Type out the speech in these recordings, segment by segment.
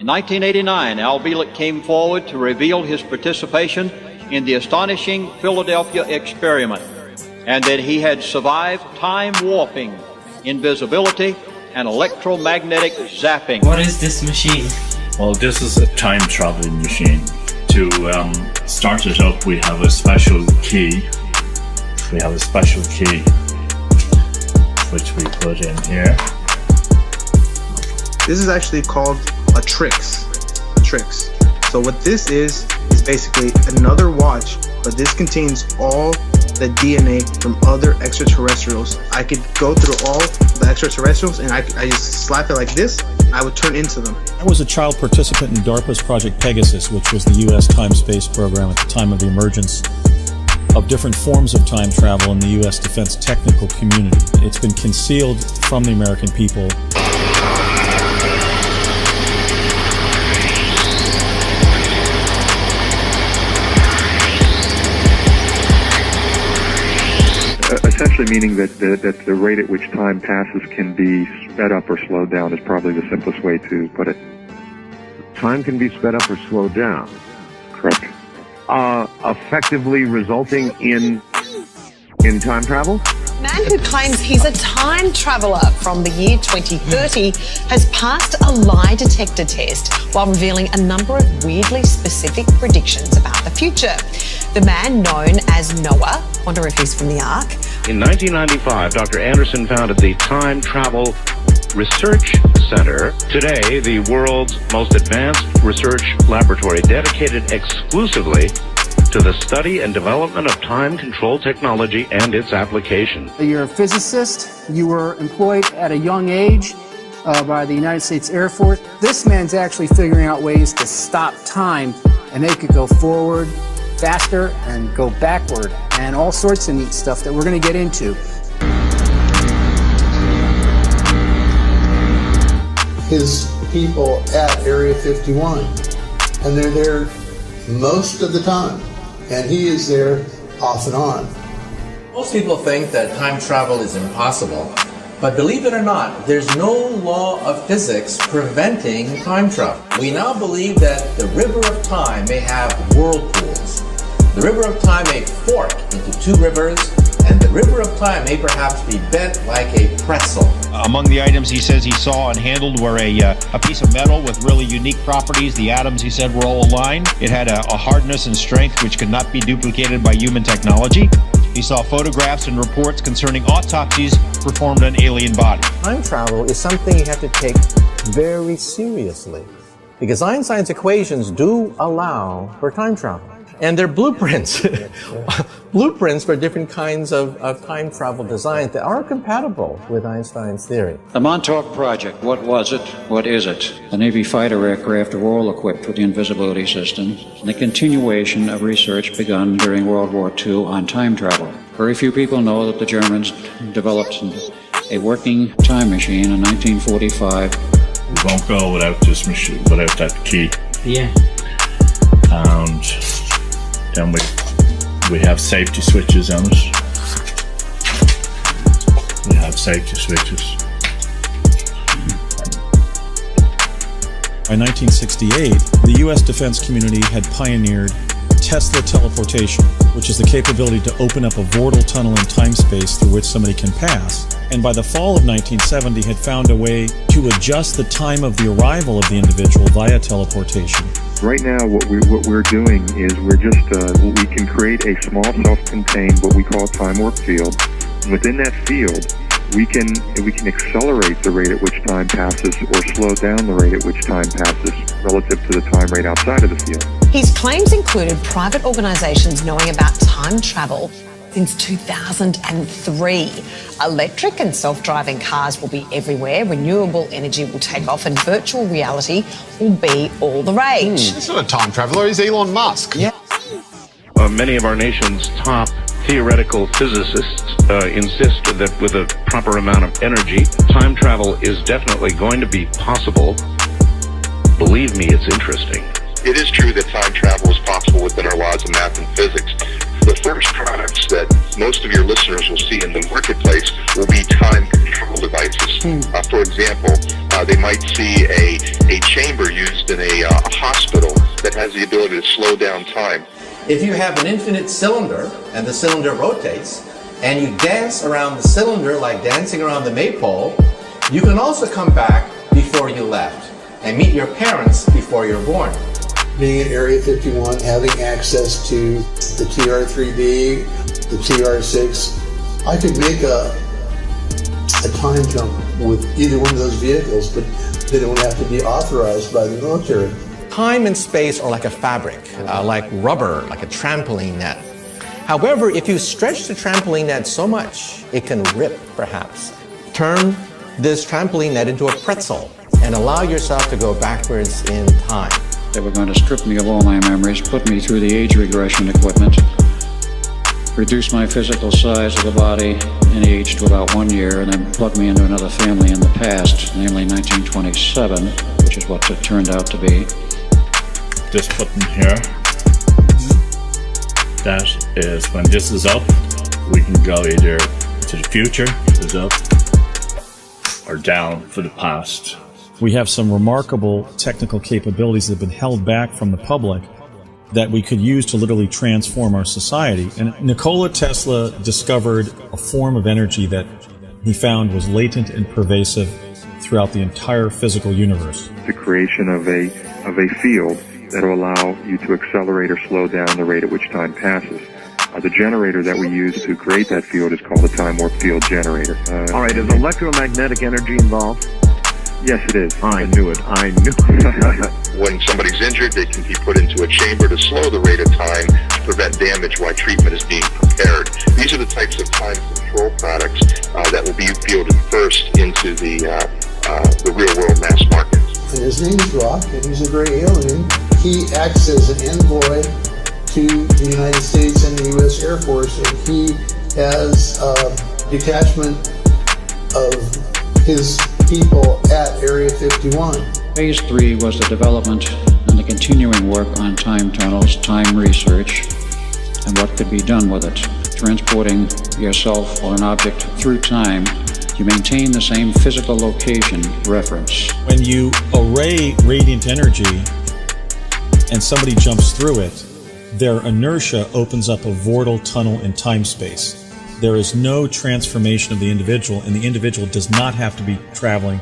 In 1989, Al Bielek came forward to reveal his participation in the astonishing Philadelphia experiment, and that he had survived time warping, invisibility, and electromagnetic zapping. What is this machine? Well, this is a time traveling machine. To start it up, we have a special key. Which we put in here. This is actually called a Trix. So what this is basically another watch, but this contains all the DNA from other extraterrestrials. I could go through all the extraterrestrials and I just slap it like this, I would turn into them. I was a child participant in DARPA's Project Pegasus, which was the U.S. time-space program at the time of the emergence of different forms of time travel in the U.S. defense technical community. It's been concealed from the American people. Essentially meaning that the rate at which time passes can be sped up or slowed down is probably the simplest way to put it. Time can be sped up or slowed down. Correct. Effectively resulting in time travel? A man who claims he's a time traveller from the year 2030 has passed a lie detector test while revealing a number of weirdly specific predictions about the future. The man known as Noah, wonder if he's from the Ark. In 1995, Dr. Anderson founded the Time Travel Research Center, today the world's most advanced research laboratory dedicated exclusively to the study and development of time control technology and its application. You're a physicist. You were employed at a young age by the United States Air Force. This man's actually figuring out ways to stop time and make it go forward faster and go backward and all sorts of neat stuff that we're going to get into. His people at Area 51, and they're there most of the time, and he is there off and on. Most people think that time travel is impossible, but believe it or not, there's no law of physics preventing time travel. We now believe that the river of time may have whirlpools. The river of time may fork into two rivers, and the river of time may perhaps be bent like a pretzel. Among the items he says he saw and handled were a piece of metal with really unique properties. The atoms, he said, were all aligned. It had a hardness and strength which could not be duplicated by human technology. He saw photographs and reports concerning autopsies performed on alien bodies. Time travel is something you have to take very seriously, because Einstein's equations do allow for time travel. And they're blueprints, blueprints for different kinds of time travel designs that are compatible with Einstein's theory. The Montauk Project, what was it? What is it? The Navy fighter aircraft are all equipped with the invisibility system, and the continuation of research begun during World War II on time travel. Very few people know that the Germans developed a working time machine in 1945. We won't go without this machine, without that key. Yeah. And then we have safety switches on it. We have safety switches. By 1968, the U.S. defense community had pioneered Tesla teleportation, which is the capability to open up a vortal tunnel in time-space through which somebody can pass. And by the fall of 1970, had found a way to adjust the time of the arrival of the individual via teleportation. Right now, what we're doing is we can create a small self-contained, what we call time warp field. And within that field, we can accelerate the rate at which time passes or slow down the rate at which time passes relative to the time rate outside of the field. His claims included private organisations knowing about time travel since 2003. Electric and self-driving cars will be everywhere, renewable energy will take off, and virtual reality will be all the rage. He's not a time traveller, he's Elon Musk. Yeah. Many of our nation's top theoretical physicists insist that with a proper amount of energy, time travel is definitely going to be possible. Believe me, it's interesting. It is true that time travel is possible within our laws of math and physics. The first products that most of your listeners will see in the marketplace will be time control devices. For example, They might see a chamber used in a hospital that has the ability to slow down time. If you have an infinite cylinder and the cylinder rotates, and you dance around the cylinder like dancing around the maypole, you can also come back before you left and meet your parents before you're born. Being in Area 51, having access to the TR-3B, the TR-6, I could make a time jump with either one of those vehicles, but then it would have to be authorized by the military. Time and space are like a fabric, like rubber, like a trampoline net. However, if you stretch the trampoline net so much, it can rip, perhaps. Turn this trampoline net into a pretzel and allow yourself to go backwards in time. They were going to strip me of all my memories, put me through the age regression equipment, reduce my physical size of the body in age to about 1 year, and then plug me into another family in the past, namely 1927, which is what it turned out to be. This button here, that is when this is up, we can go either to the future, is up, or down for the past. We have some remarkable technical capabilities that have been held back from the public that we could use to literally transform our society. And Nikola Tesla discovered a form of energy that he found was latent and pervasive throughout the entire physical universe. The creation of a field that will allow you to accelerate or slow down the rate at which time passes. The generator that we use to create that field is called a time warp field generator. All right, is electromagnetic energy involved? Yes, it is. I knew it. I knew it. When somebody's injured, they can be put into a chamber to slow the rate of time to prevent damage while treatment is being prepared. These are the types of time control products that will be fielded first into the real-world mass market. And his name is Rock, and he's a gray alien. He acts as an envoy to the United States and the U.S. Air Force, and he has a detachment of his people at Area 51. Phase 3 was the development and the continuing work on time tunnels, time research, and what could be done with it. Transporting yourself or an object through time, you maintain the same physical location reference. When you array radiant energy and somebody jumps through it, their inertia opens up a vortal tunnel in time-space. There is no transformation of the individual, and the individual does not have to be traveling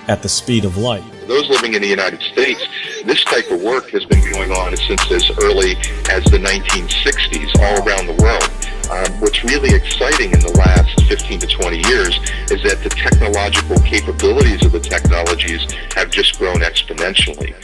at the speed of light. Those living in the United States, this type of work has been going on since as early as the 1960s all around the world. What's really exciting in the last 15 to 20 years is that the technological capabilities of the technologies have just grown exponentially.